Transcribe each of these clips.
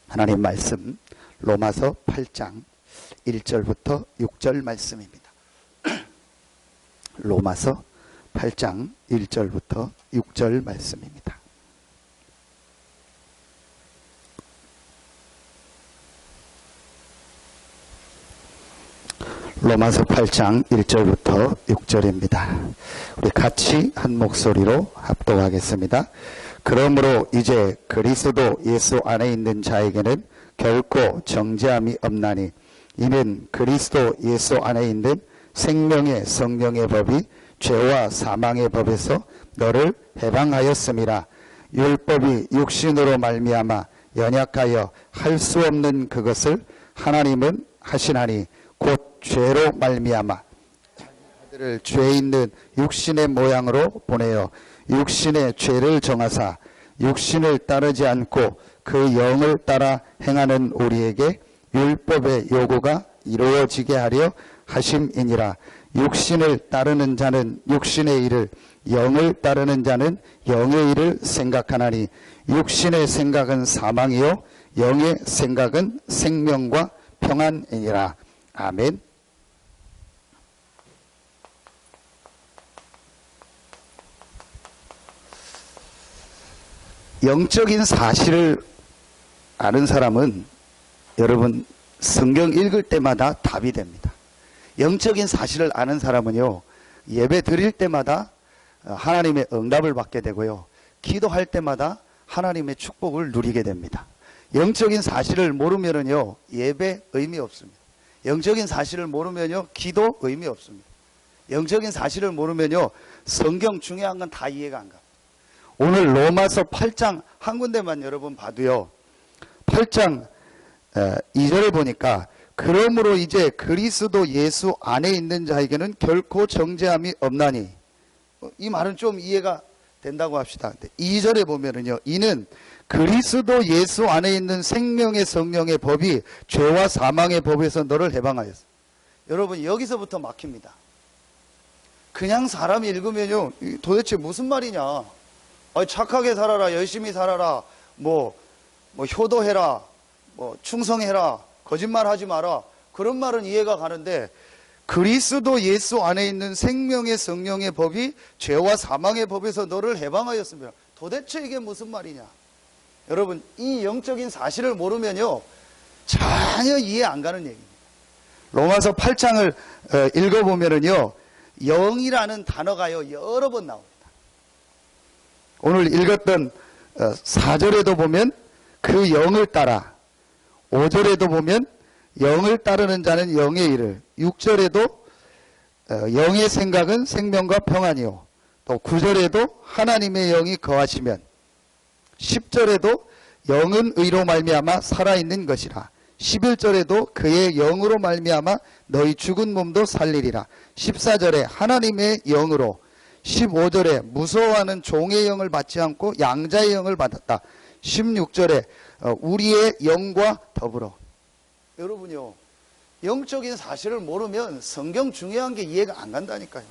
하나님 말씀 로마서 8장 1절부터 6절 말씀입니다. 로마서 8장 1절부터 6절 말씀입니다. 로마서 8장 1절부터 6절입니다. 우리 같이 한 목소리로 합독하겠습니다. 그러므로 이제 그리스도 예수 안에 있는 자에게는 결코 정죄함이 없나니 이는 그리스도 예수 안에 있는 생명의 성령의 법이 죄와 사망의 법에서 너를 해방하였음이라. 율법이 육신으로 말미암아 연약하여 할 수 없는 그것을 하나님은 하시나니 곧 죄로 말미암아 자기들을 죄 있는 육신의 모양으로 보내어 육신의 죄를 정하사 육신을 따르지 않고 그 영을 따라 행하는 우리에게 율법의 요구가 이루어지게 하려 하심이니라. 육신을 따르는 자는 육신의 일을, 영을 따르는 자는 영의 일을 생각하나니 육신의 생각은 사망이요 영의 생각은 생명과 평안이니라. 아멘. 영적인 사실을 아는 사람은 여러분 성경 읽을 때마다 답이 됩니다. 영적인 사실을 아는 사람은요, 예배 드릴 때마다 하나님의 응답을 받게 되고요, 기도할 때마다 하나님의 축복을 누리게 됩니다. 영적인 사실을 모르면요, 예배 의미 없습니다. 영적인 사실을 모르면요, 기도 의미 없습니다. 영적인 사실을 모르면요, 성경 중요한 건 다 이해가 안 갑니다. 오늘 로마서 8장 한 군데만 여러분 봐도요, 8장 2절에 보니까 그러므로 이제 그리스도 예수 안에 있는 자에게는 결코 정죄함이 없나니, 이 말은 좀 이해가 된다고 합시다. 2절에 보면은요, 이는 그리스도 예수 안에 있는 생명의 성령의 법이 죄와 사망의 법에서 너를 해방하였어. 여러분 여기서부터 막힙니다. 그냥 사람이 읽으면요, 도대체 무슨 말이냐, 착하게 살아라, 열심히 살아라, 뭐 효도해라, 충성해라, 거짓말하지 마라, 그런 말은 이해가 가는데, 그리스도 예수 안에 있는 생명의 성령의 법이 죄와 사망의 법에서 너를 해방하였습니다. 도대체 이게 무슨 말이냐? 여러분 이 영적인 사실을 모르면요 전혀 이해 안 가는 얘기입니다. 로마서 8장을 읽어보면은요, 영이라는 단어가요 여러 번 나옵니다. 오늘 읽었던 4절에도 보면 그 영을 따라, 5절에도 보면 영을 따르는 자는 영의 일을, 6절에도 영의 생각은 생명과 평안이요, 또 9절에도 하나님의 영이 거하시면, 10절에도 영은 의로 말미암아 살아있는 것이라, 11절에도 그의 영으로 말미암아 너희 죽은 몸도 살리리라, 14절에 하나님의 영으로, 15절에 무서워하는 종의 영을 받지 않고 양자의 영을 받았다, 16절에 우리의 영과 더불어. 여러분요, 영적인 사실을 모르면 성경 중요한 게 이해가 안 간다니까요.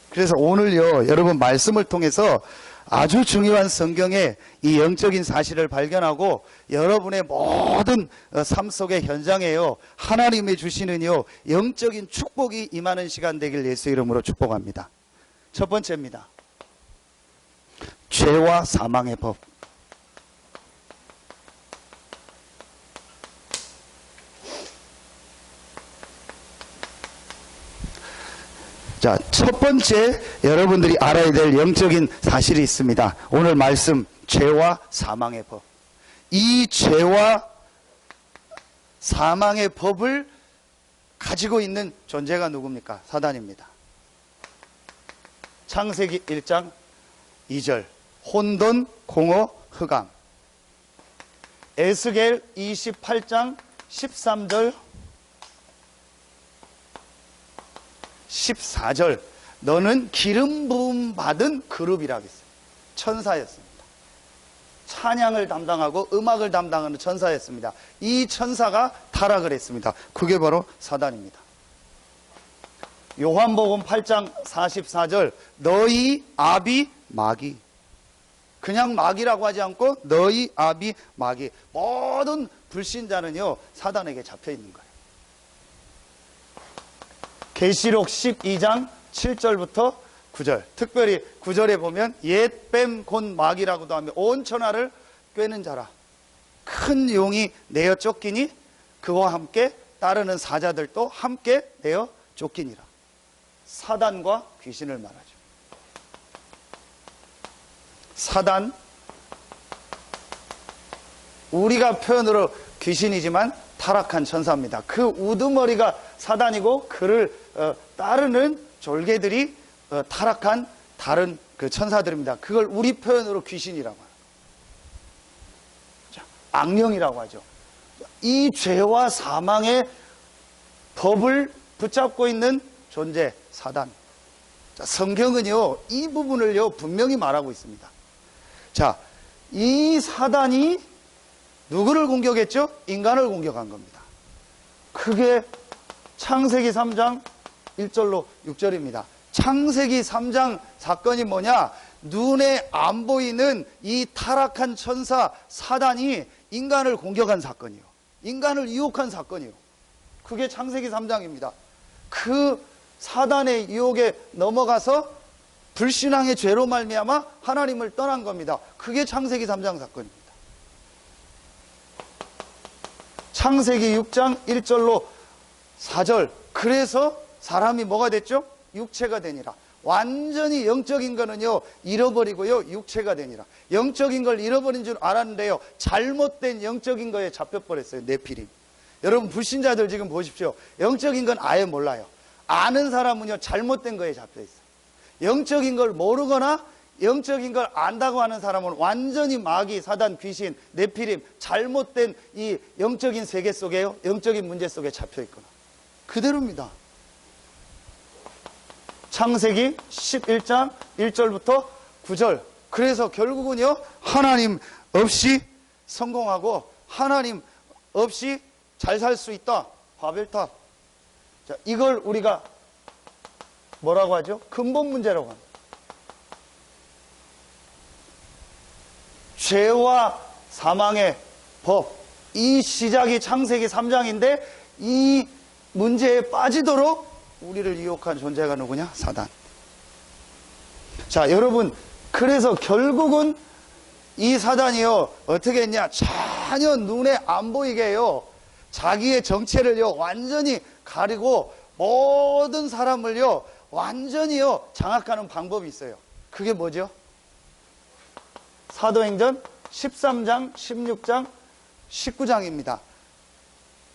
그래서 오늘요, 여러분 말씀을 통해서 아주 중요한 성경의 이 영적인 사실을 발견하고 여러분의 모든 삶 속의 현장에요, 하나님이 주시는요 영적인 축복이 임하는 시간 되길 예수 이름으로 축복합니다. 첫 번째입니다. 죄와 사망의 법. 자, 첫 번째 여러분들이 알아야 될 영적인 사실이 있습니다. 오늘 말씀, 죄와 사망의 법. 이 죄와 사망의 법을 가지고 있는 존재가 누굽니까? 사단입니다. 창세기 1장 2절 혼돈, 공허, 흑암. 에스겔 28장 13절 14절 너는 기름 부음 받은 그룹이라고 했어요. 천사였습니다. 찬양을 담당하고 음악을 담당하는 천사였습니다. 이 천사가 타락을 했습니다. 그게 바로 사단입니다. 요한복음 8장 44절 너희 아비 마귀. 그냥 마귀라고 하지 않고 너희 아비 마귀. 모든 불신자는요 사단에게 잡혀 있는 거예요. 계시록 12장 7절부터 9절, 특별히 9절에 보면 옛뱀 곧 마귀라고도 하며 온 천하를 꿰는 자라. 큰 용이 내어 쫓기니 그와 함께 따르는 사자들도 함께 내어 쫓기니라. 사단과 귀신을 말하죠. 사단, 우리가 표현으로 귀신이지만 타락한 천사입니다. 그 우두머리가 사단이고 그를 따르는 졸개들이 타락한 다른 그 천사들입니다. 그걸 우리 표현으로 귀신이라고 합니다. 악령이라고 하죠. 이 죄와 사망의 법을 붙잡고 있는 존재, 사단. 자, 성경은요 이 부분을요 분명히 말하고 있습니다. 자, 이 사단이 누구를 공격했죠? 인간을 공격한 겁니다. 그게 창세기 3장 1절로 6절입니다. 창세기 3장 사건이 뭐냐? 눈에 안 보이는 이 타락한 천사 사단이 인간을 공격한 사건이요. 인간을 유혹한 사건이요. 그게 창세기 3장입니다. 그 사단의 유혹에 넘어가서 불신앙의 죄로 말미암아 하나님을 떠난 겁니다. 그게 창세기 3장 사건입니다. 창세기 6장 1절로 4절. 그래서 사람이 뭐가 됐죠? 육체가 되니라. 완전히 영적인 거는요 잃어버리고요 육체가 되니라. 영적인 걸 잃어버린 줄 알았는데요 잘못된 영적인 거에 잡혀버렸어요. 네피림. 여러분 불신자들 지금 보십시오. 영적인 건 아예 몰라요. 아는 사람은요 잘못된 거에 잡혀있어요. 영적인 걸 모르거나 영적인 걸 안다고 하는 사람은 완전히 마귀, 사단, 귀신, 네피림, 잘못된 이 영적인 세계 속에요 영적인 문제 속에 잡혀있거나 그대로입니다. 창세기 11장 1절부터 9절. 그래서 결국은요 하나님 없이 성공하고 하나님 없이 잘 살 수 있다. 바벨탑. 자, 이걸 우리가 뭐라고 하죠? 근본 문제라고 합니다. 죄와 사망의 법. 이 시작이 창세기 3장인데 이 문제에 빠지도록 우리를 유혹한 존재가 누구냐? 사단. 자, 여러분, 그래서 결국은 이 사단이요 어떻게 했냐? 전혀 눈에 안 보이게 해요 자기의 정체를요 완전히 가리고 모든 사람을요 완전히요 장악하는 방법이 있어요. 그게 뭐죠? 사도행전 13장, 16장, 19장입니다.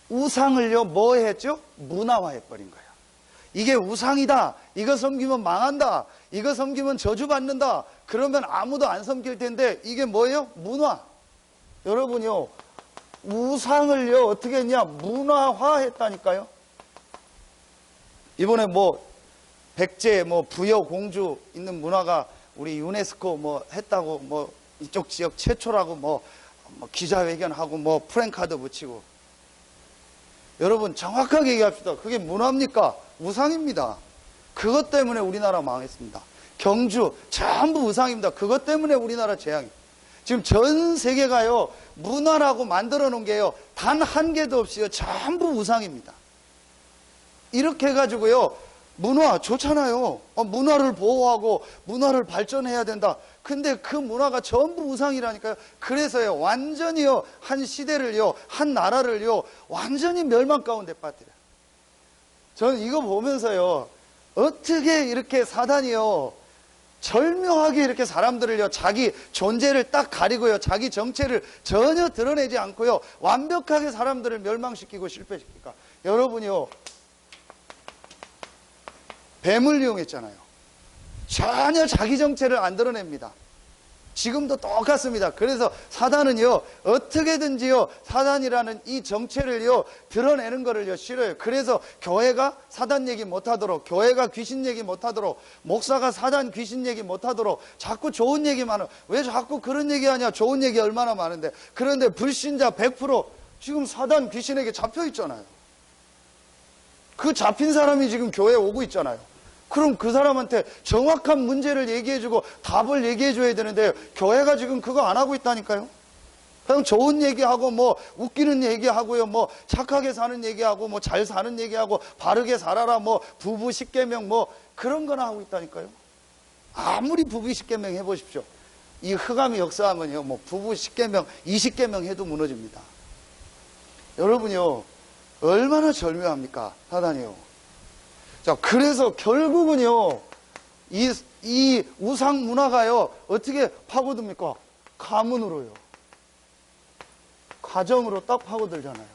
우상을요 뭐 했죠? 문화화해버린 거예요. 이게 우상이다. 이거 섬기면 망한다. 이거 섬기면 저주받는다. 그러면 아무도 안 섬길 텐데 이게 뭐예요? 문화. 여러분요 우상을요 어떻게 했냐? 문화화했다니까요. 이번에 뭐 백제 뭐 부여 공주 있는 문화가 우리 유네스코 뭐 했다고 뭐 이쪽 지역 최초라고 뭐 기자회견하고 뭐 프랭카드 붙이고. 여러분 정확하게 얘기합시다. 그게 문화입니까? 우상입니다. 그것 때문에 우리나라 망했습니다. 경주 전부 우상입니다. 그것 때문에 우리나라 재앙이. 지금 전 세계가요 문화라고 만들어 놓은 게요 단 한 개도 없이요 전부 우상입니다. 이렇게 해가지고요 문화 좋잖아요. 문화를 보호하고 문화를 발전해야 된다. 근데 그 문화가 전부 우상이라니까요. 그래서요 완전히요 한 시대를요 한 나라를요 완전히 멸망 가운데 빠뜨려요. 저는 이거 보면서요 어떻게 이렇게 사단이요 절묘하게 이렇게 사람들을요 자기 존재를 딱 가리고요 자기 정체를 전혀 드러내지 않고요 완벽하게 사람들을 멸망시키고 실패시킬까. 여러분이요 뱀을 이용했잖아요. 전혀 자기 정체를 안 드러냅니다. 지금도 똑같습니다. 그래서 사단은요 어떻게든지요 사단이라는 이 정체를요 드러내는 거를요 싫어요. 그래서 교회가 사단 얘기 못하도록, 교회가 귀신 얘기 못하도록, 목사가 사단 귀신 얘기 못하도록 자꾸 좋은 얘기만 해요. 왜 자꾸 그런 얘기하냐? 좋은 얘기 얼마나 많은데. 그런데 불신자 100% 지금 사단 귀신에게 잡혀 있잖아요. 그 잡힌 사람이 지금 교회에 오고 있잖아요. 그럼 그 사람한테 정확한 문제를 얘기해주고 답을 얘기해줘야 되는데 교회가 지금 그거 안 하고 있다니까요. 그냥 좋은 얘기하고 뭐 웃기는 얘기하고요, 뭐 착하게 사는 얘기하고 뭐 잘 사는 얘기하고 바르게 살아라, 뭐 부부 십계명 뭐 그런 거나 하고 있다니까요. 아무리 부부 십계명 해보십시오. 이 흑암이 역사하면요, 뭐 부부 십계명 20계명 해도 무너집니다. 여러분요, 얼마나 절묘합니까, 사단이요. 자, 그래서 결국은요, 이 우상 문화가요, 어떻게 파고듭니까? 가문으로요. 가정으로 딱 파고들잖아요.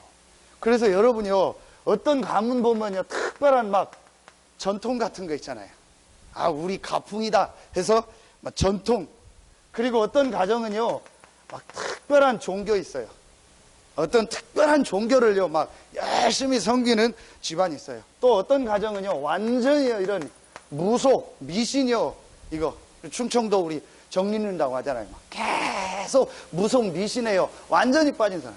그래서 여러분요, 어떤 가문 보면요, 특별한 막 전통 같은 거 있잖아요. 아, 우리 가풍이다 해서 막 전통. 그리고 어떤 가정은요, 막 특별한 종교 있어요. 어떤 특별한 종교를요, 막 열심히 섬기는 집안이 있어요. 또 어떤 가정은요, 완전히요, 이런 무속, 미신이요, 이거. 충청도 우리 정리는다고 하잖아요. 막 계속 무속 미신에요. 완전히 빠진 사람.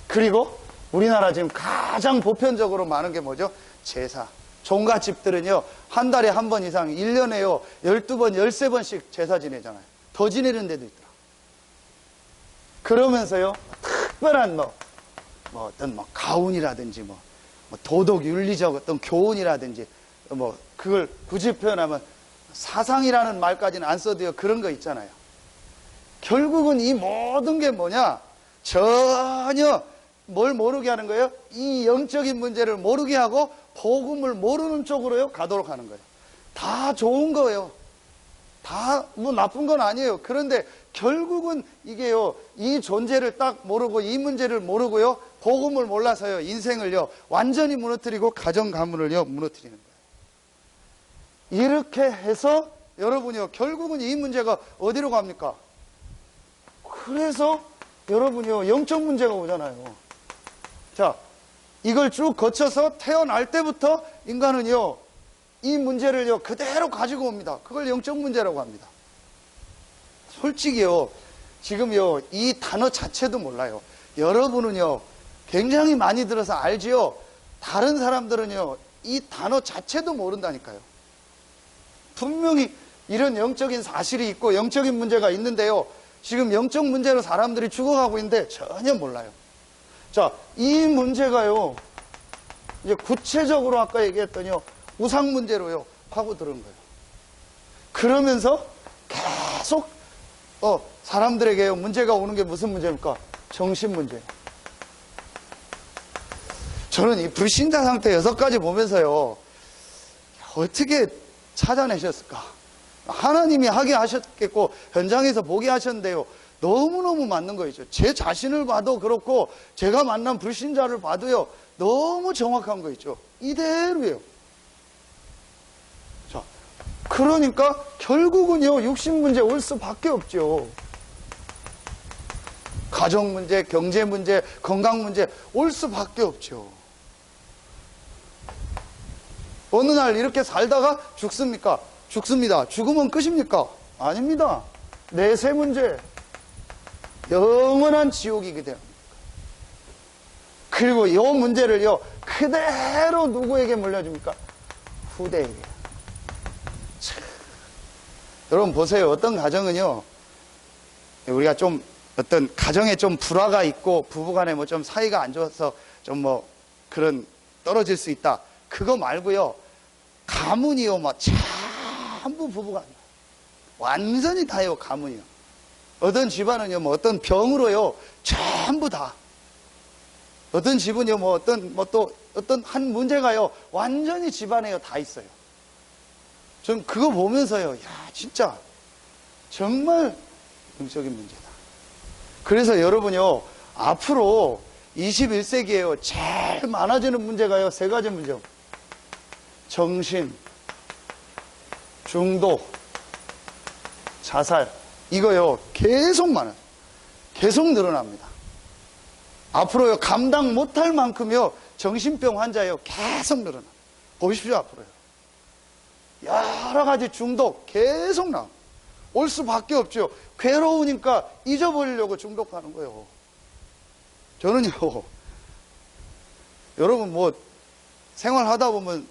그리고 우리나라 지금 가장 보편적으로 많은 게 뭐죠? 제사. 종갓집들은요, 한 달에 한 번 이상, 1년에요, 12번, 13번씩 제사 지내잖아요. 더 지내는 데도 있더라. 그러면서요, 특별한 어떤 가훈이라든지 도덕 윤리적 어떤 교훈이라든지 그걸 굳이 표현하면 사상이라는 말까지는 안 써도요, 그런 거 있잖아요. 결국은 이 모든 게 뭐냐? 전혀 뭘 모르게 하는 거예요? 이 영적인 문제를 모르게 하고 복음을 모르는 쪽으로요, 가도록 하는 거예요. 다 좋은 거예요. 다 뭐 나쁜 건 아니에요. 그런데 결국은 이게요, 이 존재를 딱 모르고 이 문제를 모르고요, 복음을 몰라서요, 인생을요, 완전히 무너뜨리고 가정 가문을요, 무너뜨리는 거예요. 이렇게 해서 여러분이요, 결국은 이 문제가 어디로 갑니까? 그래서 여러분이요, 영적 문제가 오잖아요. 자, 이걸 쭉 거쳐서 태어날 때부터 인간은요, 이 문제를요, 그대로 가지고 옵니다. 그걸 영적 문제라고 합니다. 솔직히요, 지금요, 이 단어 자체도 몰라요. 여러분은요, 굉장히 많이 들어서 알지요? 다른 사람들은요, 이 단어 자체도 모른다니까요. 분명히 이런 영적인 사실이 있고 영적인 문제가 있는데요, 지금 영적 문제로 사람들이 죽어가고 있는데 전혀 몰라요. 자, 이 문제가요, 이제 구체적으로 아까 얘기했더니요, 우상 문제로요, 파고드는 거예요. 그러면서 계속, 사람들에게요, 문제가 오는 게 무슨 문제입니까? 정신 문제. 저는 이 불신자 상태 6가지 보면서요, 어떻게 찾아내셨을까? 하나님이 하게 하셨겠고, 현장에서 보게 하셨는데요, 너무너무 맞는 거 있죠. 제 자신을 봐도 그렇고, 제가 만난 불신자를 봐도요, 너무 정확한 거 있죠. 이대로예요. 자, 그러니까 결국은요, 육신 문제 올 수밖에 없죠. 가정 문제, 경제 문제, 건강 문제 올 수밖에 없죠. 어느 날 이렇게 살다가 죽습니까? 죽습니다. 죽으면 끝입니까? 아닙니다. 내세 문제, 영원한 지옥이게 됩니다. 그리고 이 문제를요, 그대로 누구에게 물려줍니까? 후대에게. 참. 여러분 보세요. 어떤 가정은요, 우리가 좀 어떤 가정에 좀 불화가 있고 부부간에 뭐 좀 사이가 안 좋아서 좀 그런 떨어질 수 있다. 그거 말고요, 가문이요, 전부 부부가 아니에요. 완전히 다요, 가문이요. 어떤 집안은요, 어떤 병으로요, 전부 다. 어떤 집은요, 어떤 한 문제가요, 완전히 집안에요, 다 있어요. 전 그거 보면서요, 야, 진짜, 정말 영적인 문제다. 그래서 여러분요, 앞으로 21세기에요, 제일 많아지는 문제가요, 3가지 문제. 정신, 중독, 자살. 이거요, 계속 많아요. 계속 늘어납니다. 앞으로요, 감당 못할 만큼요, 정신병 환자요, 계속 늘어나. 보십시오, 앞으로요. 여러 가지 중독 계속 나와. 올 수밖에 없죠. 괴로우니까 잊어버리려고 중독하는 거예요. 저는요, 여러분 생활하다 보면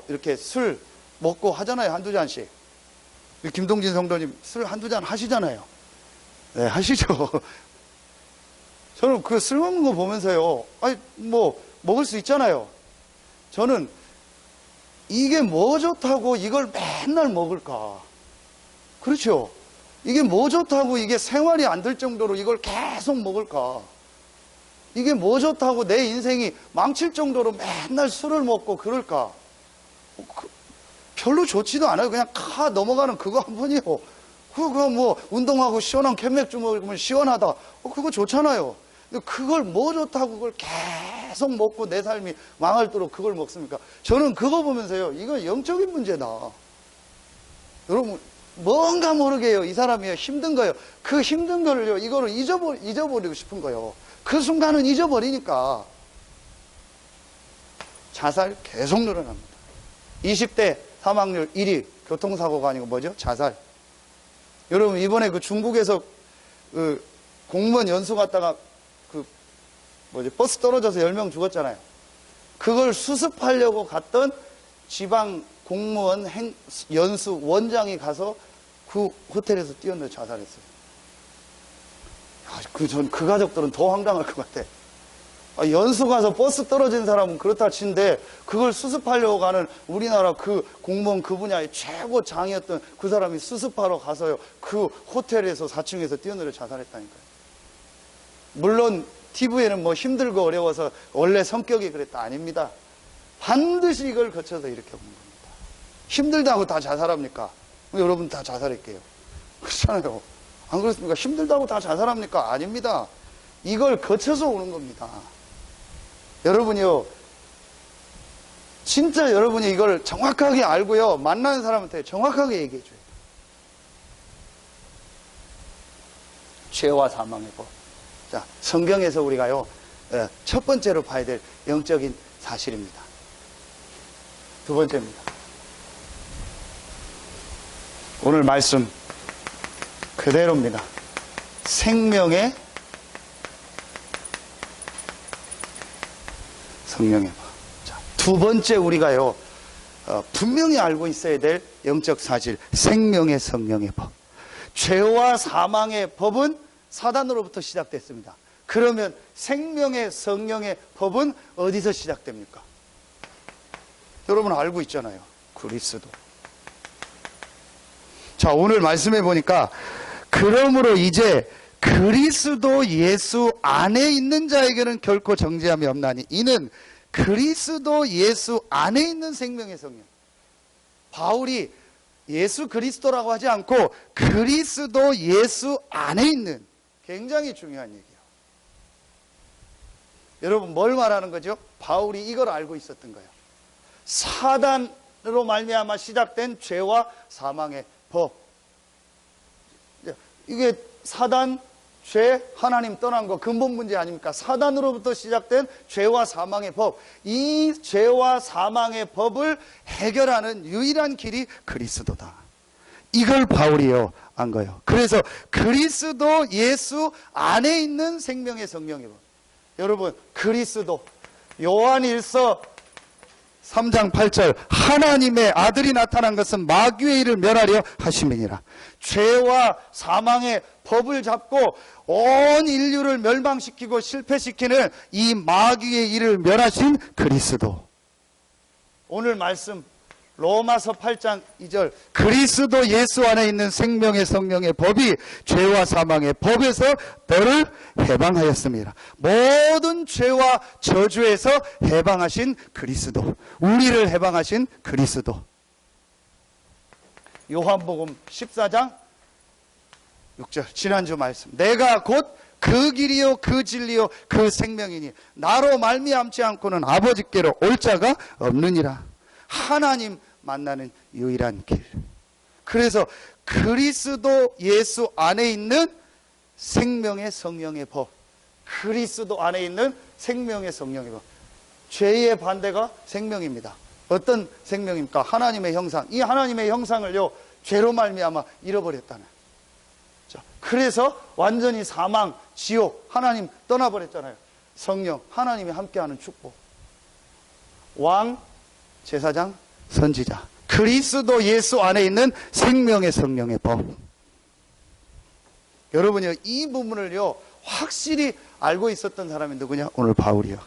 이렇게 술 먹고 하잖아요. 한두 잔씩. 김동진 성도님 술 한두 잔 하시잖아요. 네, 하시죠. 저는 그 술 먹는 거 보면서요. 아니, 뭐, 먹을 수 있잖아요. 저는 이게 뭐 좋다고 이걸 맨날 먹을까? 그렇죠. 이게 뭐 좋다고 이게 생활이 안 될 정도로 이걸 계속 먹을까? 이게 뭐 좋다고 내 인생이 망칠 정도로 맨날 술을 먹고 그럴까? 별로 좋지도 않아요. 그냥 넘어가는 그거 한 번이요. 그거 뭐 운동하고 시원한 캔맥주 먹으면 시원하다. 그거 좋잖아요. 근데 그걸 뭐 좋다고 그걸 계속 먹고 내 삶이 망할도록 그걸 먹습니까? 저는 그거 보면서요. 이건 영적인 문제다. 여러분 뭔가 모르게요. 이 사람이요. 힘든 거예요. 그 힘든 거를요. 이거를 잊어버리고 싶은 거예요. 그 순간은 잊어버리니까 자살 계속 늘어납니다. 20대 사망률 1위 교통사고가 아니고 뭐죠? 자살. 여러분 이번에 그 중국에서 그 공무원 연수 갔다가 버스 떨어져서 10명 죽었잖아요. 그걸 수습하려고 갔던 지방 공무원 연수 원장이 가서 그 호텔에서 뛰어내려 자살했어요. 전 그 가족들은 더 황당할 것 같아. 연수 가서 버스 떨어진 사람은 그렇다 치는데 그걸 수습하려고 가는 우리나라 그 공무원 그 분야의 최고 장이었던 그 사람이 수습하러 가서요. 그 호텔에서 4층에서 뛰어내려 자살했다니까요. 물론 TV에는 뭐 힘들고 어려워서 원래 성격이 그랬다. 아닙니다. 반드시 이걸 거쳐서 이렇게 온 겁니다. 힘들다고 다 자살합니까? 여러분 다 자살할게요. 그렇잖아요. 안 그렇습니까? 힘들다고 다 자살합니까? 아닙니다. 이걸 거쳐서 오는 겁니다. 여러분이요. 진짜 여러분이 이걸 정확하게 알고요. 만나는 사람한테 정확하게 얘기해 줘요. 죄와 사망의 법. 자, 성경에서 우리가요, 첫 번째로 봐야 될 영적인 사실입니다. 두 번째입니다. 오늘 말씀 그대로입니다. 생명의 성령의 법. 자, 두 번째 우리가요, 분명히 알고 있어야 될 영적 사실, 생명의 성령의 법. 죄와 사망의 법은 사단으로부터 시작됐습니다. 그러면 생명의 성령의 법은 어디서 시작됩니까? 여러분 알고 있잖아요. 그리스도. 자, 오늘 말씀해 보니까 그러므로 이제 그리스도 예수 안에 있는 자에게는 결코 정죄함이 없나니 이는 그리스도 예수 안에 있는 생명의 성령. 바울이 예수 그리스도라고 하지 않고 그리스도 예수 안에 있는, 굉장히 중요한 얘기예요. 여러분 뭘 말하는 거죠? 바울이 이걸 알고 있었던 거예요. 사단으로 말미암아 시작된 죄와 사망의 법. 이게 사단, 죄, 하나님 떠난 거 근본 문제 아닙니까? 사단으로부터 시작된 죄와 사망의 법. 이 죄와 사망의 법을 해결하는 유일한 길이 그리스도다. 이걸 바울이요 안 거예요. 그래서 그리스도 예수 안에 있는 생명의 성령의 법. 여러분 그리스도 요한일서 3장 8절 하나님의 아들이 나타난 것은 마귀의 일을 멸하려 하심이니라. 죄와 사망의 법을 잡고 온 인류를 멸망시키고 실패시키는 이 마귀의 일을 멸하신 그리스도. 오늘 말씀 로마서 8장 2절 그리스도 예수 안에 있는 생명의 성령의 법이 죄와 사망의 법에서 너를 해방하였습니다. 모든 죄와 저주에서 해방하신 그리스도, 우리를 해방하신 그리스도. 요한복음 14장 6절 지난주 말씀 내가 곧 그 길이요 그 진리요 그 생명이니 나로 말미암지 않고는 아버지께로 올 자가 없느니라. 하나님 만나는 유일한 길. 그래서 그리스도 예수 안에 있는 생명의 성령의 법, 그리스도 안에 있는 생명의 성령의 법. 죄의 반대가 생명입니다. 어떤 생명입니까? 하나님의 형상. 이 하나님의 형상을요 죄로 말미암아 잃어버렸다는. 자, 그래서 완전히 사망, 지옥, 하나님 떠나버렸잖아요. 성령, 하나님이 함께하는 축복. 왕, 제사장, 선지자. 그 그리스도 예수 안에 있는 생명의 성령의 법. 여러분요, 이 부분을요 확실히 알고 있었던 사람이 누구냐? 오늘 바울이요.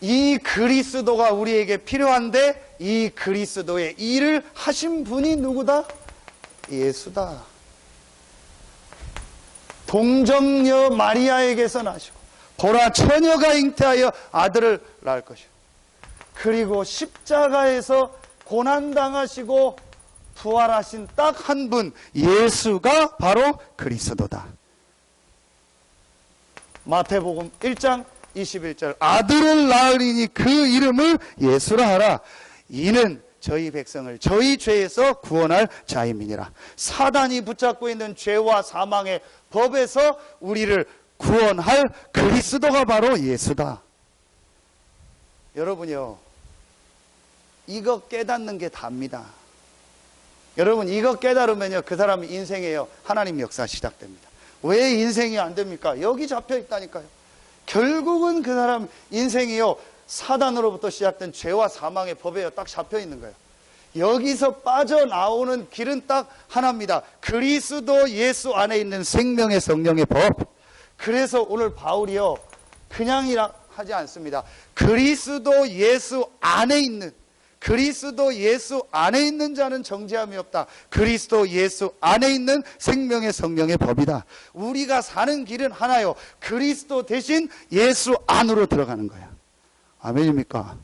이 그리스도가 우리에게 필요한데 이 그리스도의 일을 하신 분이 누구다? 예수다. 동정녀 마리아에게서 나시고 보라 처녀가 잉태하여 아들을 낳을 것이요. 그리고 십자가에서 고난당하시고 부활하신 딱 한 분, 예수가 바로 그리스도다. 마태복음 1장 21절 아들을 낳으리니 그 이름을 예수라 하라. 이는 저희 백성을 저희 죄에서 구원할 자임이니라. 사단이 붙잡고 있는 죄와 사망의 법에서 우리를 구원할 그리스도가 바로 예수다. 여러분요, 이거 깨닫는 게 답니다. 여러분 이거 깨달으면요 그 사람 인생에요 하나님 역사 시작됩니다. 왜 인생이 안 됩니까? 여기 잡혀 있다니까요. 결국은 그 사람 인생이요 사단으로부터 시작된 죄와 사망의 법에 딱 잡혀 있는 거예요. 여기서 빠져나오는 길은 딱 하나입니다. 그리스도 예수 안에 있는 생명의 성령의 법. 그래서 오늘 바울이요 그냥이라 하지 않습니다. 그리스도 예수 안에 있는, 그리스도 예수 안에 있는 자는 정죄함이 없다. 그리스도 예수 안에 있는 생명의 성령의 법이다. 우리가 사는 길은 하나요. 그리스도 대신 예수 안으로 들어가는 거야. 아멘입니까?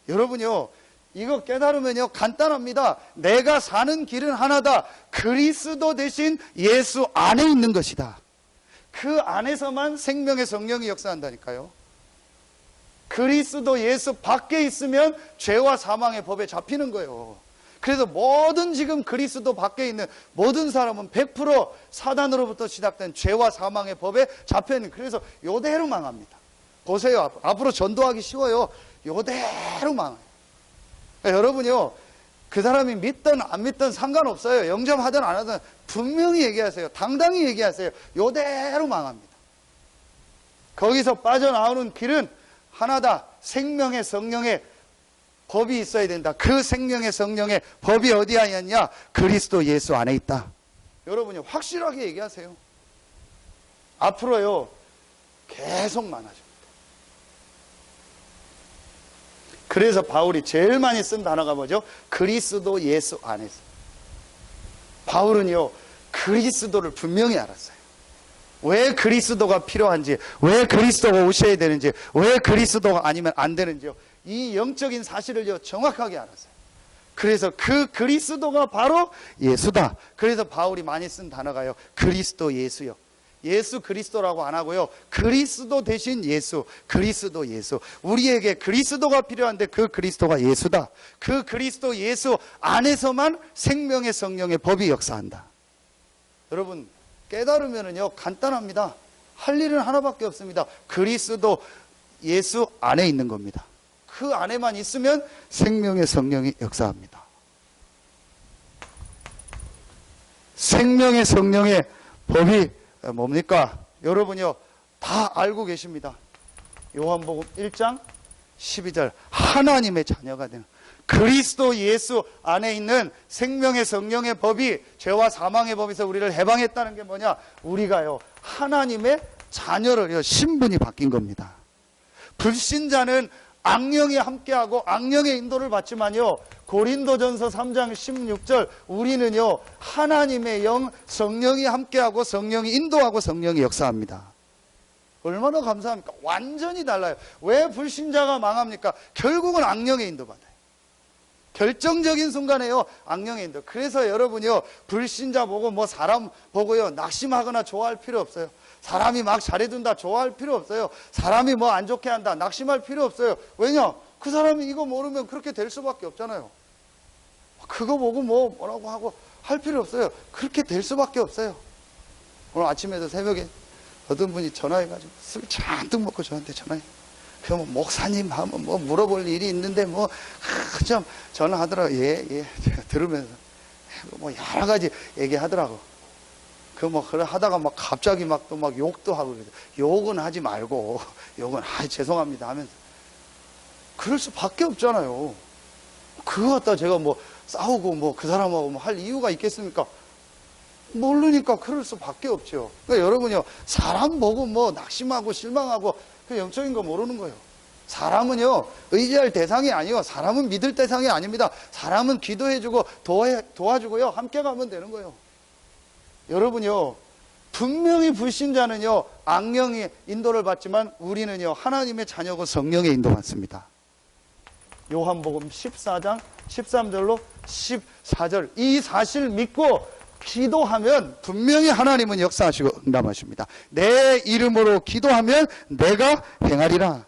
여러분요, 이거 깨달으면요 간단합니다. 내가 사는 길은 하나다. 그리스도 대신 예수 안에 있는 것이다. 그 안에서만 생명의 성령이 역사한다니까요. 그리스도 예수 밖에 있으면 죄와 사망의 법에 잡히는 거예요. 그래서 모든 지금 그리스도 밖에 있는 모든 사람은 100% 사단으로부터 시작된 죄와 사망의 법에 잡혀있는, 그래서 요대로 망합니다. 보세요. 앞으로 전도하기 쉬워요. 요대로 망해요. 그러니까 여러분요, 그 사람이 믿든 안 믿든 상관없어요. 영접하든 안 하든 분명히 얘기하세요. 당당히 얘기하세요. 요대로 망합니다. 거기서 빠져나오는 길은 하나다. 생명의 성령의 법이 있어야 된다. 그 생명의 성령의 법이 어디에 있냐? 그리스도 예수 안에 있다. 여러분이 확실하게 얘기하세요. 앞으로요 계속 많아집니다. 그래서 바울이 제일 많이 쓴 단어가 뭐죠? 그리스도 예수 안에서. 바울은요 그리스도를 분명히 알았어요. 왜 그리스도가 필요한지, 왜 그리스도가 오셔야 되는지, 왜 그리스도가 아니면 안 되는지요. 이 영적인 사실을요 정확하게 알았어요. 그래서 그 그리스도가 바로 예수다. 그래서 바울이 많이 쓴 단어가요 그리스도 예수요. 예수 그리스도라고 안 하고요 그리스도 대신 예수, 그리스도 예수. 우리에게 그리스도가 필요한데 그 그리스도가 예수다. 그 그리스도 예수 안에서만 생명의 성령의 법이 역사한다. 여러분 깨달으면은요 간단합니다. 할 일은 하나밖에 없습니다. 그리스도 예수 안에 있는 겁니다. 그 안에만 있으면 생명의 성령이 역사합니다. 생명의 성령의 법이 뭡니까? 여러분요 다 알고 계십니다. 요한복음 1장 12절 하나님의 자녀가 되는 그리스도 예수 안에 있는 생명의 성령의 법이 죄와 사망의 법에서 우리를 해방했다는 게 뭐냐? 우리가요 하나님의 자녀를요 신분이 바뀐 겁니다. 불신자는 악령이 함께하고 악령의 인도를 받지만요 고린도전서 3장 16절 우리는요 하나님의 영 성령이 함께하고 성령이 인도하고 성령이 역사합니다. 얼마나 감사합니까? 완전히 달라요. 왜 불신자가 망합니까? 결국은 악령의 인도받아요. 결정적인 순간에요 악령의 인도. 그래서 여러분이요 불신자 보고 뭐 사람 보고요 낙심하거나 좋아할 필요 없어요. 사람이 막 잘해준다 좋아할 필요 없어요. 사람이 뭐 안 좋게 한다 낙심할 필요 없어요. 왜냐? 그 사람이 이거 모르면 그렇게 될 수밖에 없잖아요. 그거 보고 뭐라고 하고 할 필요 없어요. 그렇게 될 수밖에 없어요. 오늘 아침에도 새벽에 어떤 분이 전화해가지고 술 잔뜩 먹고 저한테 전화해. 그럼 목사님 하면 뭐 물어볼 일이 있는데 좀 전화하더라고. 예. 제가 들으면서 뭐 여러 가지 얘기하더라고. 그래 하다가 막 갑자기 또 막 욕도 하고 그래서 욕은 하지 말고 욕은 죄송합니다 하면서 그럴 수밖에 없잖아요. 그거 갖다 제가 뭐 싸우고 뭐 그 사람하고 뭐 할 이유가 있겠습니까? 모르니까 그럴 수밖에 없죠. 그러니까 여러분요, 사람 보고 뭐 낙심하고 실망하고 그 영적인 거 모르는 거예요. 사람은요, 의지할 대상이 아니요, 사람은 믿을 대상이 아닙니다. 사람은 기도해주고 도와주고요, 함께 가면 되는 거예요. 여러분요, 분명히 불신자는요, 악령의 인도를 받지만 우리는요, 하나님의 자녀고 성령의 인도 받습니다. 요한복음 14장 13절로 14절, 이 사실 믿고 기도하면 분명히 하나님은 역사하시고 응답하십니다. 내 이름으로 기도하면 내가 행하리라.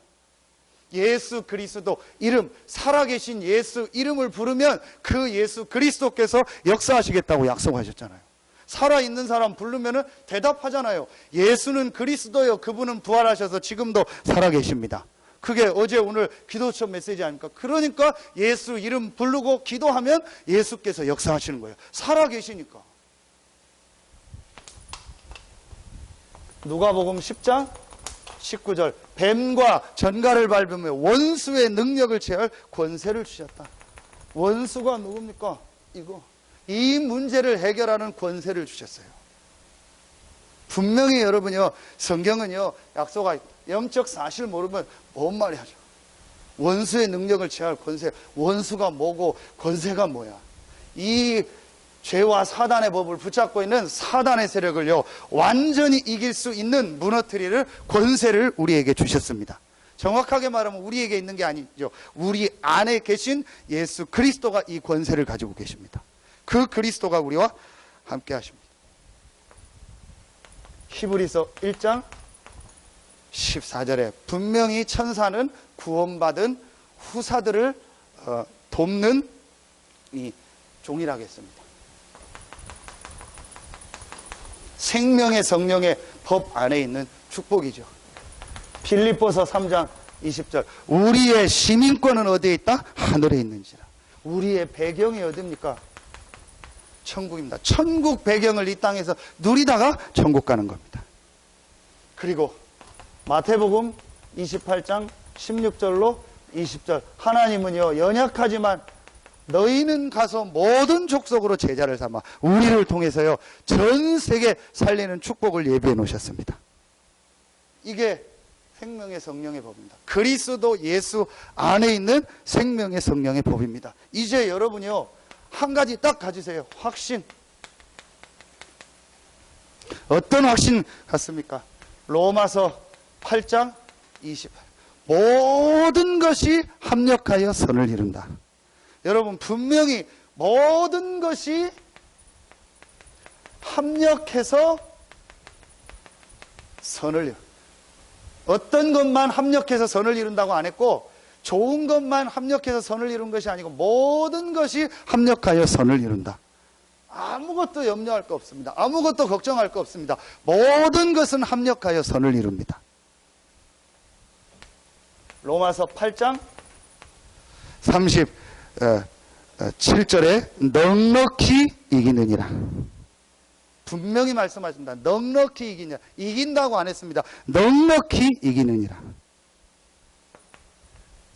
예수 그리스도 이름, 살아계신 예수 이름을 부르면 그 예수 그리스도께서 역사하시겠다고 약속하셨잖아요. 살아있는 사람 부르면 대답하잖아요. 예수는 그리스도요, 그분은 부활하셔서 지금도 살아계십니다. 그게 어제 오늘 기도처 메시지 아닙니까? 그러니까 예수 이름 부르고 기도하면 예수께서 역사하시는 거예요. 살아계시니까. 누가복음 10장 19절, 뱀과 전갈을 밟으며 원수의 능력을 제할 권세를 주셨다. 원수가 누굽니까? 이 문제를 해결하는 권세를 주셨어요. 분명히 여러분요, 성경은요, 약속하 영적 사실 모르면 뭔 말이 하죠. 원수의 능력을 제할 권세, 원수가 뭐고 권세가 뭐야? 이 죄와 사단의 법을 붙잡고 있는 사단의 세력을요, 완전히 이길 수 있는 무너뜨리를 권세를 우리에게 주셨습니다. 정확하게 말하면 우리에게 있는 게 아니죠. 우리 안에 계신 예수 그리스도가 이 권세를 가지고 계십니다. 그 그리스도가 우리와 함께 하십니다. 히브리서 1장 14절에 분명히 천사는 구원받은 후사들을 돕는 이 종이라겠습니다. 생명의 성령의 법 안에 있는 축복이죠. 빌립보서 3장 20절, 우리의 시민권은 어디에 있다? 하늘에 있는지라. 우리의 배경이 어디입니까? 천국입니다. 천국 배경을 이 땅에서 누리다가 천국 가는 겁니다. 그리고 마태복음 28장 16절로 20절, 하나님은요, 연약하지만 너희는 가서 모든 족속으로 제자를 삼아 우리를 통해서요, 전 세계 살리는 축복을 예비해 놓으셨습니다. 이게 생명의 성령의 법입니다. 그리스도 예수 안에 있는 생명의 성령의 법입니다. 이제 여러분이요, 한 가지 딱 가지세요. 확신. 어떤 확신 같습니까? 로마서 8장 28. 모든 것이 합력하여 선을 이룬다. 여러분, 분명히 모든 것이 합력해서 선을 이룬다. 어떤 것만 합력해서 선을 이룬다고 안 했고, 좋은 것만 합력해서 선을 이룬 것이 아니고 모든 것이 합력하여 선을 이룬다. 아무것도 염려할 거 없습니다. 아무것도 걱정할 거 없습니다. 모든 것은 합력하여 선을 이룹니다. 로마서 8장 37절에 넉넉히 이기느니라. 분명히 말씀하십니다. 넉넉히 이기느니라. 이긴다고 안 했습니다. 넉넉히 이기느니라.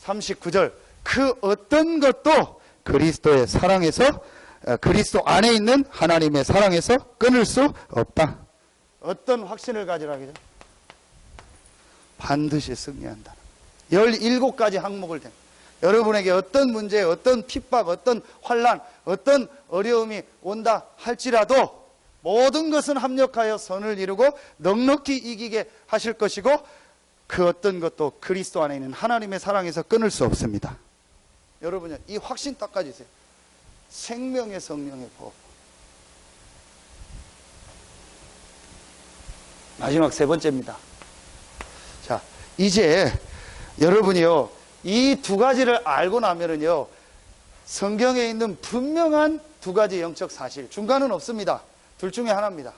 39절, 그 어떤 것도 그리스도의 사랑에서, 그리스도 안에 있는 하나님의 사랑에서 끊을 수 없다. 어떤 확신을 가지라 하죠? 반드시 승리한다. 17가지 항목을 댄. 여러분에게 어떤 문제, 어떤 핍박, 어떤 환난, 어떤 어려움이 온다 할지라도 모든 것은 합력하여 선을 이루고 넉넉히 이기게 하실 것이고, 그 어떤 것도 그리스도 안에 있는 하나님의 사랑에서 끊을 수 없습니다. 여러분, 이 확신 딱 가지세요. 생명의 성령의 법. 마지막 세 번째입니다. 자, 이제 여러분이요, 이 두 가지를 알고 나면은요, 성경에 있는 분명한 두 가지 영적 사실, 중간은 없습니다. 둘 중에 하나입니다.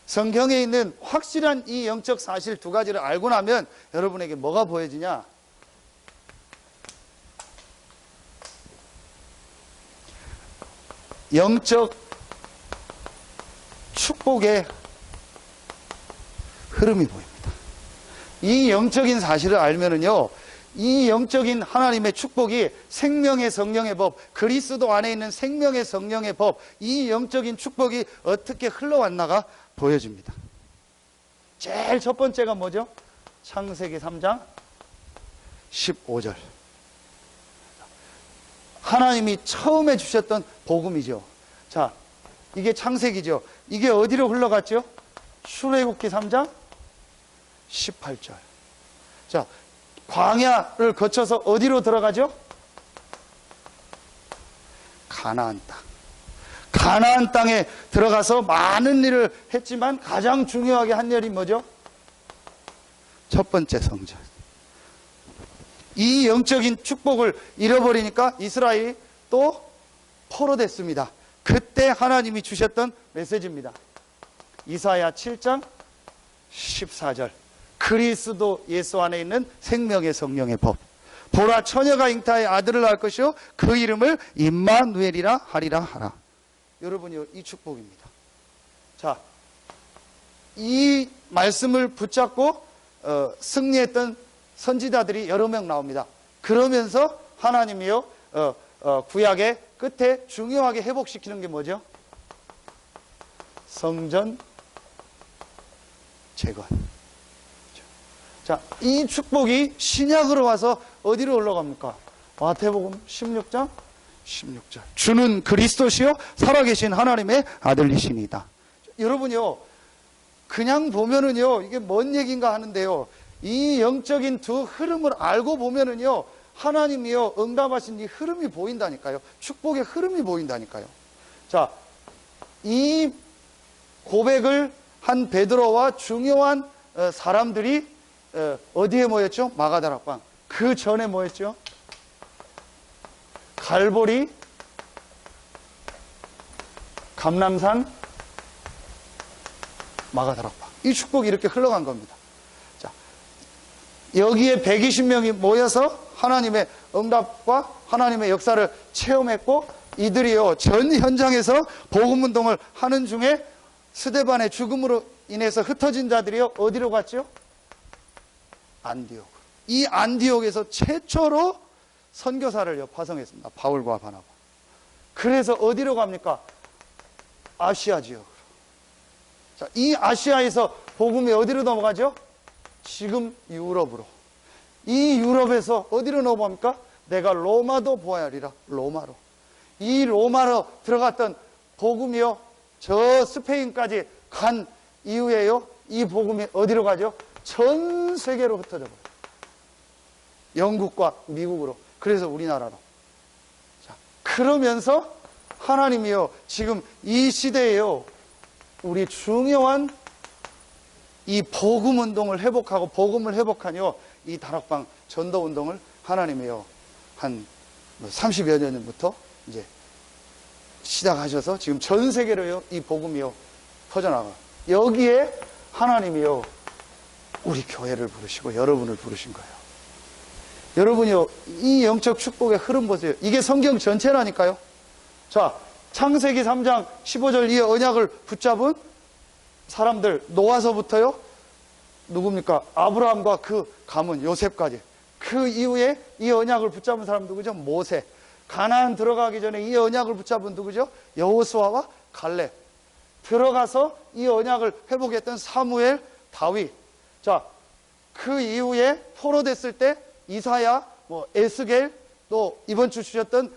성경에 있는 확실한 이 영적 사실 두 가지를 알고 나면 여러분에게 뭐가 보여지냐? 영적 축복의 흐름이 보입니다. 이 영적인 사실을 알면은요, 이 영적인 하나님의 축복이 생명의 성령의 법, 그리스도 안에 있는 생명의 성령의 법, 이 영적인 축복이 어떻게 흘러왔나가 보여집니다. 제일 첫 번째가 뭐죠? 창세기 3장 15절. 하나님이 처음에 주셨던 복음이죠. 자, 이게 창세기죠. 이게 어디로 흘러갔죠? 출애굽기 3장 18절. 자, 광야를 거쳐서 어디로 들어가죠? 가나안 땅. 가나안 땅에 들어가서 많은 일을 했지만 가장 중요하게 한 일이 뭐죠? 첫 번째 성전. 이 영적인 축복을 잃어버리니까 이스라엘이 또 포로됐습니다. 그때 하나님이 주셨던 메시지입니다. 이사야 7장 14절. 그리스도 예수 안에 있는 생명의 성령의 법. 보라, 처녀가 잉타의 아들을 낳을 것이요 그 이름을 임마누엘이라 하리라 하라. 여러분이 이 축복입니다. 자, 이 말씀을 붙잡고 승리했던 선지자들이 여러 명 나옵니다. 그러면서 하나님이요 구약의 끝에 중요하게 회복시키는 게 뭐죠? 성전 재건. 자, 이 축복이 신약으로 와서 어디로 올라갑니까? 마태복음 16장 16절. 주는 그리스도시요 살아계신 하나님의 아들이시니다. 여러분요, 그냥 보면은요 이게 뭔 얘기인가 하는데요, 이 영적인 두 흐름을 알고 보면은요 하나님이요 응답하신 이 흐름이 보인다니까요. 축복의 흐름이 보인다니까요. 자, 이 고백을 한 베드로와 중요한 사람들이 어디에 모였죠? 마가다락방. 그 전에 모였죠? 갈보리, 감람산, 마가다락방. 이 축복이 이렇게 흘러간 겁니다. 자, 여기에 120명이 모여서 하나님의 응답과 하나님의 역사를 체험했고, 이들이요 전 현장에서 복음운동을 하는 중에 스데반의 죽음으로 인해서 흩어진 자들이요 어디로 갔죠? 안디옥. 이 안디옥에서 최초로 선교사를 파송했습니다. 바울과 바나바. 그래서 어디로 갑니까? 아시아 지역으로. 자, 이 아시아에서 복음이 어디로 넘어가죠? 지금 유럽으로. 이 유럽에서 어디로 넘어갑니까? 내가 로마도 보아야 하리라. 로마로. 이 로마로 들어갔던 복음이요 저 스페인까지 간 이후에요 이 복음이 어디로 가죠? 전 세계로 흩어져 버려요. 영국과 미국으로. 그래서 우리나라로. 자, 그러면서 하나님이요 지금 이 시대에요 우리 중요한 이 복음 운동을 회복하고 복음을 회복하뇨 이 다락방 전도 운동을 하나님이요 한 30여 년 전부터 이제 시작하셔서 지금 전 세계로요 이 복음이요 퍼져나가. 여기에 하나님이요 우리 교회를 부르시고 여러분을 부르신 거예요. 여러분이요 이 영적 축복의 흐름 보세요. 이게 성경 전체라니까요. 자, 창세기 3장 15절 이 언약을 붙잡은 사람들, 노아서부터요 누굽니까? 아브라함과 그 가문 요셉까지. 그 이후에 이 언약을 붙잡은 사람 누구죠? 모세. 가나안 들어가기 전에 이 언약을 붙잡은 누구죠? 여호수아와 갈렙. 들어가서 이 언약을 회복했던 사무엘, 다윗. 자, 그 이후에 포로됐을 때 이사야, 에스겔, 또 이번 주 주셨던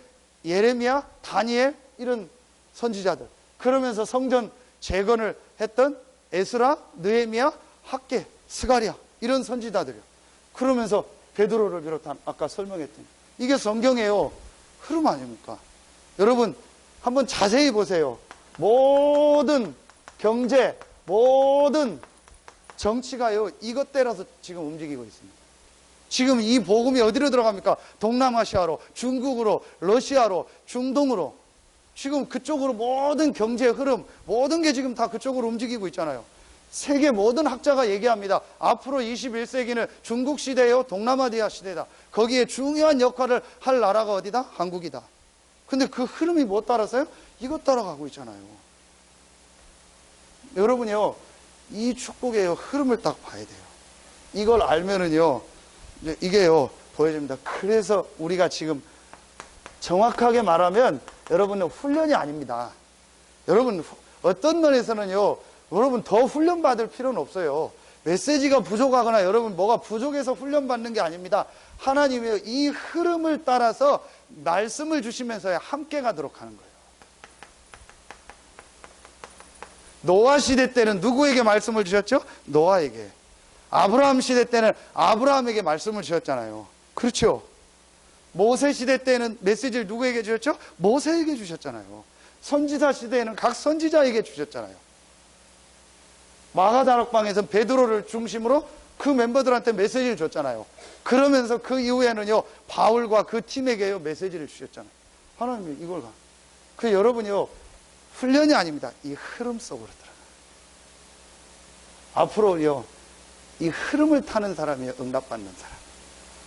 예레미야, 다니엘 이런 선지자들. 그러면서 성전 재건을 했던 에스라, 느헤미야, 학개, 스가랴 이런 선지자들이요. 그러면서 베드로를 비롯한 아까 설명했던 이게 성경이에요. 흐름 아닙니까? 여러분 한번 자세히 보세요. 모든 경제, 모든 정치가요 이것 때라서 지금 움직이고 있습니다. 지금 이 복음이 어디로 들어갑니까? 동남아시아로, 중국으로, 러시아로, 중동으로. 지금 그쪽으로 모든 경제 흐름, 모든 게 지금 다 그쪽으로 움직이고 있잖아요. 세계 모든 학자가 얘기합니다. 앞으로 21세기는 중국 시대예요, 동남아시아 시대다. 거기에 중요한 역할을 할 나라가 어디다? 한국이다. 근데 그 흐름이 뭐 따라서요? 이것 따라가고 있잖아요. 여러분이요, 이 축복의 흐름을 딱 봐야 돼요. 이걸 알면은요, 이게요, 보여줍니다. 그래서 우리가 지금 정확하게 말하면 여러분은 훈련이 아닙니다. 여러분 어떤 면에서는요, 여러분 더 훈련 받을 필요는 없어요. 메시지가 부족하거나 여러분 뭐가 부족해서 훈련 받는 게 아닙니다. 하나님의 이 흐름을 따라서 말씀을 주시면서 함께 가도록 하는 거예요. 노아 시대 때는 누구에게 말씀을 주셨죠? 노아에게. 아브라함 시대 때는 아브라함에게 말씀을 주셨잖아요. 그렇죠? 모세 시대 때는 메시지를 누구에게 주셨죠? 모세에게 주셨잖아요. 선지자 시대에는 각 선지자에게 주셨잖아요. 마가다락방에서 베드로를 중심으로 그 멤버들한테 메시지를 줬잖아요. 그러면서 그 이후에는요, 바울과 그 팀에게요, 메시지를 주셨잖아요. 하나님이 이걸 그 여러분이요, 훈련이 아닙니다. 이 흐름 속으로 들어가. 앞으로요, 이 흐름을 타는 사람이 응답받는 사람.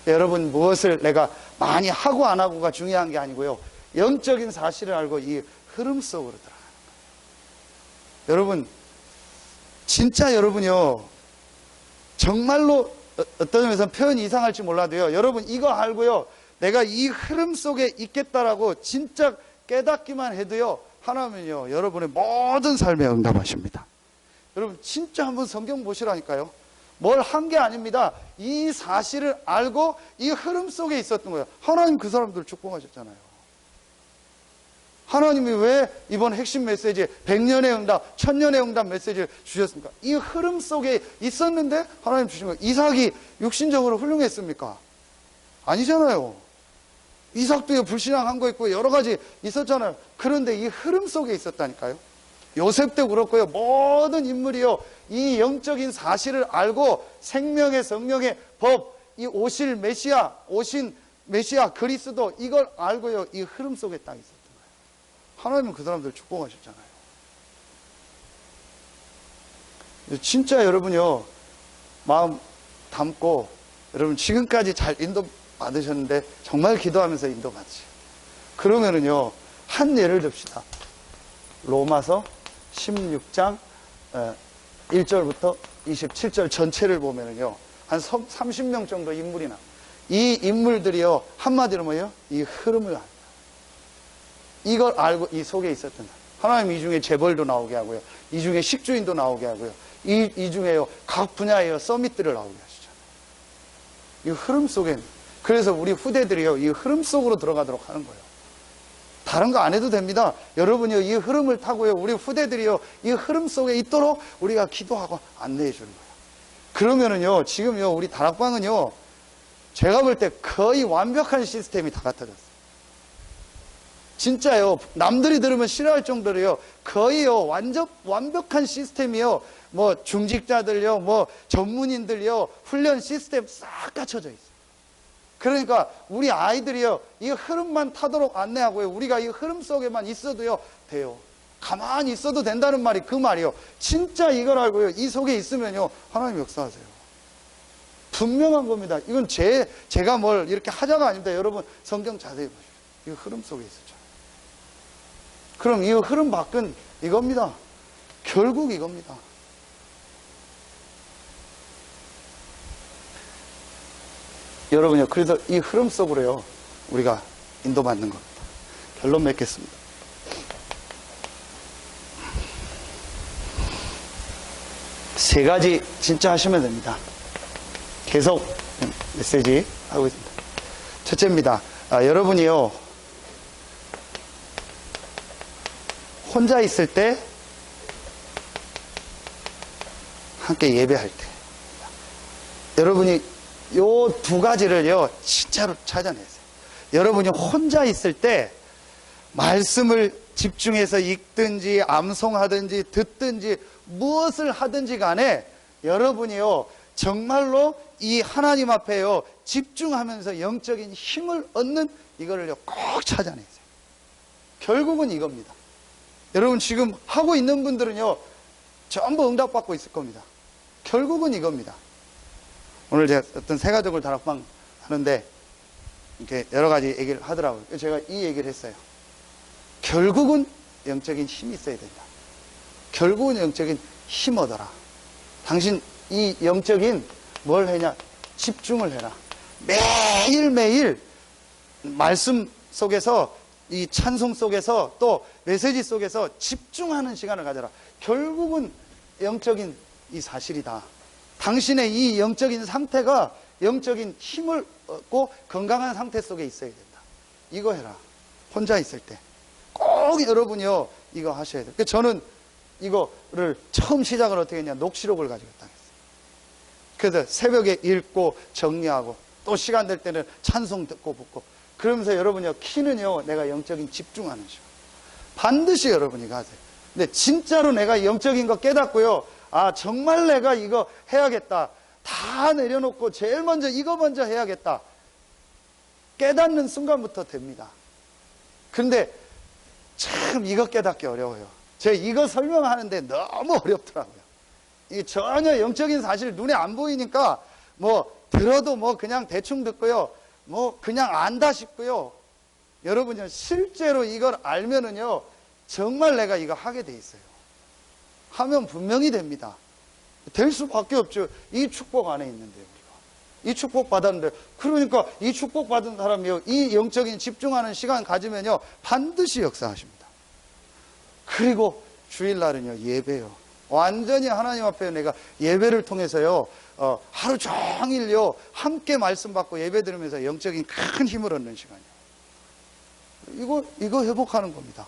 여러분, 무엇을 내가 많이 하고 안 하고가 중요한 게 아니고요, 영적인 사실을 알고 이 흐름 속으로 들어가는 거예요. 여러분, 진짜 여러분요, 정말로 어떤 점에서 표현이 이상할지 몰라도요, 여러분 이거 알고요, 내가 이 흐름 속에 있겠다라고 진짜 깨닫기만 해도요, 하나님은요, 여러분의 모든 삶에 응답하십니다. 여러분 진짜 한번 성경 보시라니까요. 뭘 한 게 아닙니다. 이 사실을 알고 이 흐름 속에 있었던 거예요. 하나님 그 사람들 축복하셨잖아요. 하나님이 왜 이번 핵심 메시지 100년의 응답, 1000년의 응답 메시지를 주셨습니까? 이 흐름 속에 있었는데 하나님 주신 거예요. 이삭이 육신적으로 훌륭했습니까? 아니잖아요. 이삭도 불신앙한 거 있고 여러 가지 있었잖아요. 그런데 이 흐름 속에 있었다니까요. 요셉도 그렇고요. 모든 인물이요, 이 영적인 사실을 알고 생명의 성령의 법, 이 오신 메시아 그리스도, 이걸 알고요, 이 흐름 속에 딱 있었던 거예요. 하나님은 그 사람들 축복하셨잖아요. 진짜 여러분요, 마음 담고, 여러분 지금까지 잘 인도 받으셨는데 정말 기도하면서 인도 받으세요. 그러면은요, 한 예를 듭시다. 로마서 16장 1절부터 27절 전체를 보면은요, 한 30명 정도 인물이 나와요. 이 인물들이요, 한마디로 뭐예요? 이 흐름을 압니다. 이걸 알고 이 속에 있었던 사람. 하나님 이 중에 재벌도 나오게 하고요, 이 중에 식주인도 나오게 하고요, 이 중에요, 각 분야에요, 서밋들을 나오게 하시잖아요. 이 흐름 속에. 그래서 우리 후대들이요, 이 흐름 속으로 들어가도록 하는 거예요. 다른 거 안 해도 됩니다. 여러분이요, 이 흐름을 타고요, 우리 후대들이요, 이 흐름 속에 있도록 우리가 기도하고 안내해 주는 거예요. 그러면은요, 지금요, 우리 다락방은요, 제가 볼 때 거의 완벽한 시스템이 다 갖춰졌어요. 진짜요, 남들이 들으면 싫어할 정도로요, 거의요, 완벽한 시스템이요, 뭐, 중직자들요, 뭐, 전문인들요, 훈련 시스템 싹 갖춰져 있어요. 그러니까 우리 아이들이요, 이 흐름만 타도록 안내하고요, 우리가 이 흐름 속에만 있어도요, 돼요. 가만히 있어도 된다는 말이 그 말이요. 진짜 이걸 알고요, 이 속에 있으면요, 하나님 역사하세요. 분명한 겁니다. 이건 제가 뭘 이렇게 하자가 아닙니다. 여러분 성경 자세히 보십시오. 이 흐름 속에 있었죠. 그럼 이 흐름 밖은 이겁니다. 결국 이겁니다. 여러분요, 그래서 이 흐름 속으로요, 우리가 인도받는 겁니다. 결론 맺겠습니다. 세 가지 진짜 하시면 됩니다. 계속 메시지 하고 있습니다. 첫째입니다. 여러분이요, 혼자 있을 때, 함께 예배할 때, 여러분이 요 두 가지를요, 진짜로 찾아내세요. 여러분이 혼자 있을 때, 말씀을 집중해서 읽든지, 암송하든지, 듣든지, 무엇을 하든지 간에, 여러분이요, 정말로 이 하나님 앞에요, 집중하면서 영적인 힘을 얻는 이거를요, 꼭 찾아내세요. 결국은 이겁니다. 여러분 지금 하고 있는 분들은요, 전부 응답받고 있을 겁니다. 결국은 이겁니다. 오늘 제가 어떤 새 가족을 다락방 하는데 이렇게 여러 가지 얘기를 하더라고요. 제가 이 얘기를 했어요. 결국은 영적인 힘이 있어야 된다. 결국은 영적인 힘 얻어라. 당신 이 영적인 뭘 해냐? 집중을 해라. 매일매일 말씀 속에서, 이 찬송 속에서, 또 메시지 속에서 집중하는 시간을 가져라. 결국은 영적인 이 사실이다. 당신의 이 영적인 상태가 영적인 힘을 얻고 건강한 상태 속에 있어야 된다. 이거 해라. 혼자 있을 때 꼭 여러분이요 이거 하셔야 돼요. 저는 이거를 처음 시작을 어떻게 했냐, 녹취록을 가지고 했다. 그래서 새벽에 읽고 정리하고 또 시간 될 때는 찬송 듣고 붙고, 그러면서 여러분이요 키는요 내가 영적인 집중하는 시간 반드시 여러분이 가세요. 근데 진짜로 내가 영적인 거 깨닫고요, 아 정말 내가 이거 해야겠다, 다 내려놓고 제일 먼저 이거 먼저 해야겠다 깨닫는 순간부터 됩니다. 그런데 참 이거 깨닫기 어려워요. 제가 이거 설명하는데 너무 어렵더라고요. 이게 전혀 영적인 사실 눈에 안 보이니까 뭐 들어도 뭐 그냥 대충 듣고요, 뭐 그냥 안다 싶고요. 여러분요 실제로 이걸 알면은요 정말 내가 이거 하게 돼 있어요. 하면 분명히 됩니다. 될 수밖에 없죠. 이 축복 안에 있는데 우리가 이 축복 받았는데, 그러니까 이 축복 받은 사람이요 이 영적인 집중하는 시간 가지면요 반드시 역사하십니다. 그리고 주일날은요 예배요. 완전히 하나님 앞에 내가 예배를 통해서요 하루 종일요 함께 말씀 받고 예배 들으면서 영적인 큰 힘을 얻는 시간이에요. 이거 회복하는 겁니다.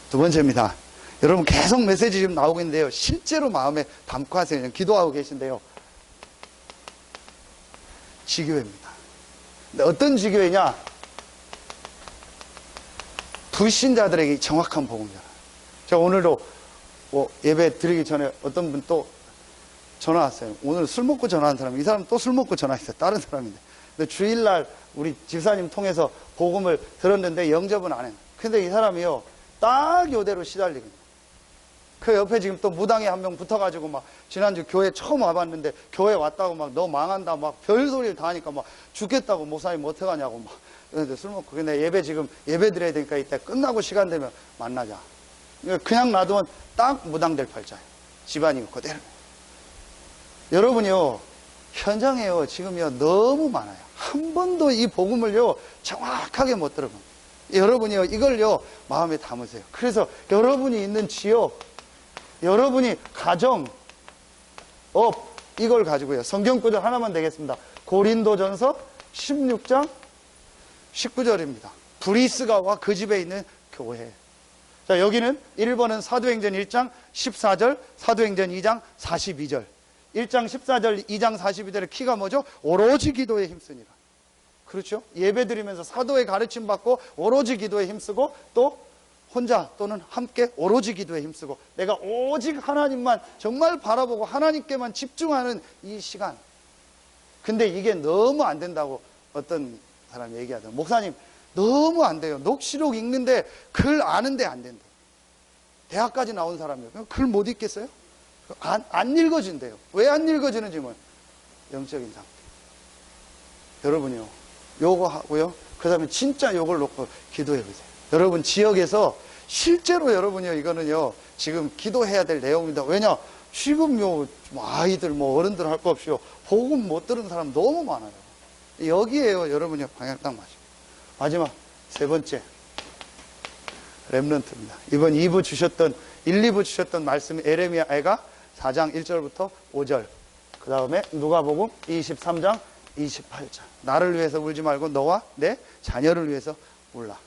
두 번째입니다. 여러분 계속 메시지 지금 나오고 있는데요, 실제로 마음에 담고 하세요. 기도하고 계신데요, 지교회입니다. 근데 어떤 지교회냐, 불신자들에게 정확한 복음이잖아요. 제가 오늘도 예배 드리기 전에 어떤 분 또 전화 왔어요. 오늘 술 먹고 전화한 사람, 이 사람 또 술 먹고 전화했어요. 다른 사람인데. 근데 주일날 우리 집사님 통해서 복음을 들었는데 영접은 안 해요. 근데 이 사람이요 딱 요대로 시달리거든요. 그 옆에 지금 또 무당이 한 명 붙어가지고 막 지난주 교회 처음 와봤는데 교회 왔다고 막 너 망한다 막 별소리를 다 하니까 막 죽겠다고 목사님 어떡하냐고 막. 그런데 술 먹고, 근데 지금 예배 드려야 되니까 이따 끝나고 시간 되면 만나자. 그냥 놔두면 딱 무당될 팔자예요. 집안이 그대로. 여러분이요 현장에요 지금요 너무 많아요. 한 번도 이 복음을요 정확하게 못 들어봅니다. 여러분이요 이걸요 마음에 담으세요. 그래서 여러분이 있는 지역, 여러분이 가정, 업, 이걸 가지고요 성경 구절 하나만 되겠습니다. 고린도전서 16장 19절입니다. 브리스가와 그 집에 있는 교회. 자, 여기는 1번은 사도행전 1장 14절, 사도행전 2장 42절. 1장 14절, 2장 42절의 키가 뭐죠? 오로지 기도에 힘쓰니라. 그렇죠? 예배 드리면서 사도의 가르침 받고 오로지 기도에 힘쓰고, 또 혼자 또는 함께 오로지 기도에 힘쓰고, 내가 오직 하나님만 정말 바라보고 하나님께만 집중하는 이 시간. 근데 이게 너무 안 된다고 어떤 사람이 얘기하더라고요. 목사님 너무 안 돼요. 녹취록 읽는데 글 아는데 안 된대. 대학까지 나온 사람이요 글 못 읽겠어요? 안 읽어진대요. 왜 안 읽어지는지 뭐 영적인 상태. 여러분이요 요거 하고요 그 다음에 진짜 요걸 놓고 기도해 보세요. 여러분 지역에서 실제로 여러분이요 이거는요 지금 기도해야 될 내용입니다. 왜냐 지금요 아이들 뭐 어른들 할 거 없이요 복음 못 들은 사람 너무 많아요. 여기에요 여러분이 방향 딱 맞아요. 마지막 세 번째 렘넌트입니다. 이번 2부 주셨던 1, 2부 주셨던 말씀이 에레미야가 4장 1절부터 5절, 그 다음에 누가복음 23장 28절. 나를 위해서 울지 말고 너와 내 자녀를 위해서 울라.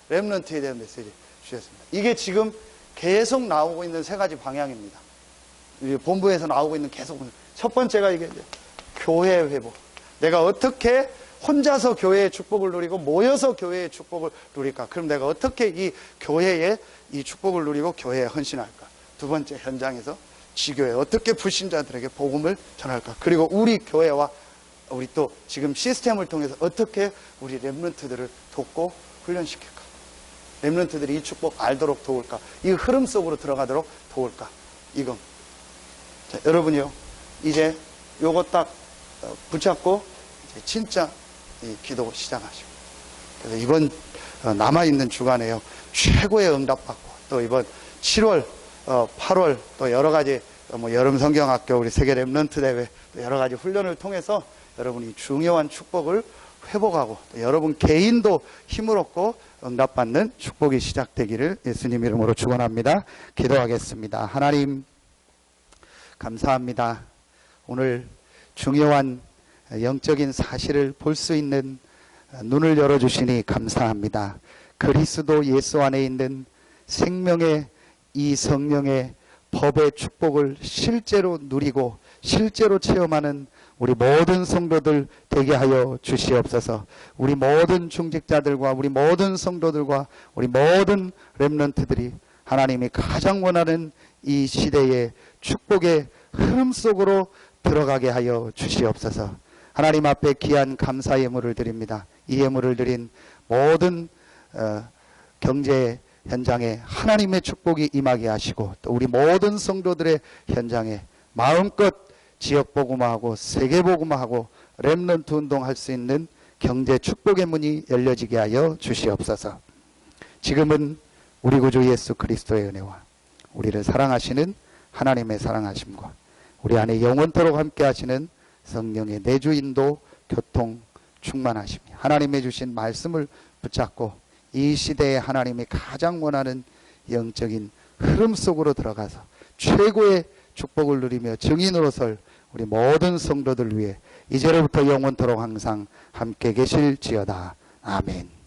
렘넌트에 대한 메시지 주셨습니다. 이게 지금 계속 나오고 있는 세 가지 방향입니다. 본부에서 나오고 있는 계속. 첫 번째가 이게 교회 회복. 내가 어떻게 혼자서 교회의 축복을 누리고 모여서 교회의 축복을 누릴까? 그럼 내가 어떻게 이 교회의 이 축복을 누리고 교회에 헌신할까? 두 번째, 현장에서 지교회 어떻게 불신자들에게 복음을 전할까? 그리고 우리 교회와 우리 또 지금 시스템을 통해서 어떻게 우리 렘넌트들을 돕고 훈련시킬까? 렘넌트들이 이 축복 알도록 도울까? 이 흐름 속으로 들어가도록 도울까? 이거. 자, 여러분이요 이제 요거 딱 붙잡고 이제 진짜 이 기도 시작하시고, 그래서 이번 남아있는 주간에요 최고의 응답받고, 또 이번 7월 8월 또 여러 가지 또 뭐 여름 성경학교, 우리 세계 랩런트 대회, 또 여러 가지 훈련을 통해서 여러분이 중요한 축복을 회복하고 여러분 개인도 힘을 얻고 응답받는 축복이 시작되기를 예수님 이름으로 축원합니다. 기도하겠습니다. 하나님 감사합니다. 오늘 중요한 영적인 사실을 볼 수 있는 눈을 열어주시니 감사합니다. 그리스도 예수 안에 있는 생명의 이 성령의 법의 축복을 실제로 누리고 실제로 체험하는 우리 모든 성도들 되게 하여 주시옵소서. 우리 모든 중직자들과 우리 모든 성도들과 우리 모든 렘넌트들이 하나님이 가장 원하는 이 시대의 축복의 흐름 속으로 들어가게 하여 주시옵소서. 하나님 앞에 귀한 감사 예물을 드립니다. 이 예물을 드린 모든 경제 현장에 하나님의 축복이 임하게 하시고 또 우리 모든 성도들의 현장에 마음껏 지역 복음화하고 세계 복음화하고 렘넌트 운동할 수 있는 경제 축복의 문이 열려지게 하여 주시옵소서. 지금은 우리 구주 예수 그리스도의 은혜와 우리를 사랑하시는 하나님의 사랑하심과 우리 안에 영원토록 함께 하시는 성령의 내주인도 교통 충만하심이 하나님의 주신 말씀을 붙잡고 이 시대에 하나님이 가장 원하는 영적인 흐름 속으로 들어가서 최고의 축복을 누리며 증인으로 설 우리 모든 성도들 위해 이제로부터 영원토록 항상 함께 계실지어다. 아멘.